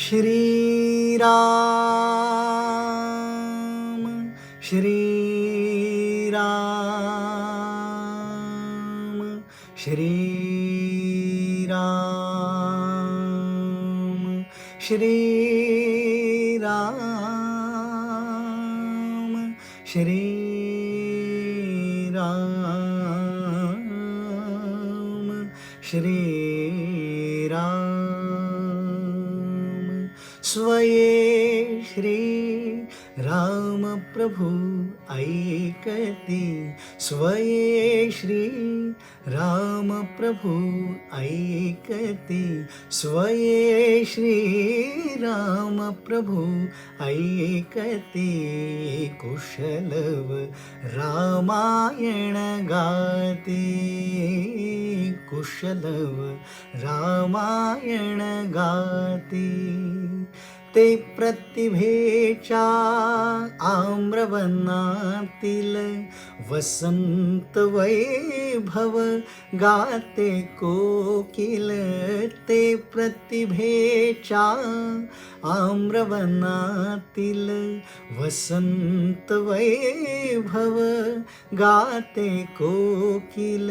श्री राम श्री राम श्री राम श्री राम श्री राम श्री राम स्वये श्री राम प्रभु ऐकती स्वये श्री राम प्रभु ऐकती स्वये श्री राम प्रभु ऐकती कुशलव रामायण गाती कुशलव रामायण गाती ते प्रतिभेच्या आम्रवनातील वसंत वैभव गाते कोकिल ते प्रतिभेच्या आम्रवनातील वसंत वैभव गाते कोकिल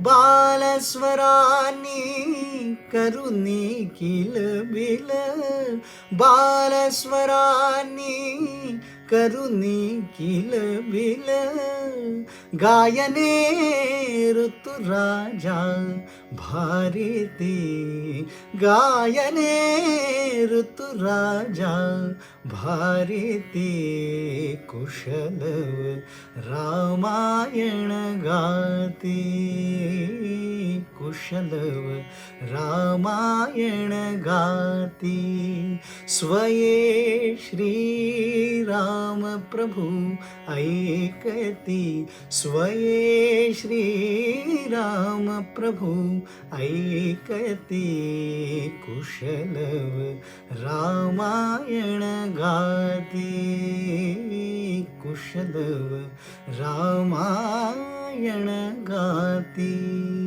बालस्वरानी करुणी किलबिल बालस्वरानी करुणी किलबिल गायने ऋतुराजा भारती गायने ऋतुराजा भारती कुशलव रामायण गाती कुशलव रामायण गाती स्वये श्री राम प्रभु ऐकती स्वये श्री राम प्रभु ऐकती कुशलव रामायण गाती कुशलव रामायण गाती.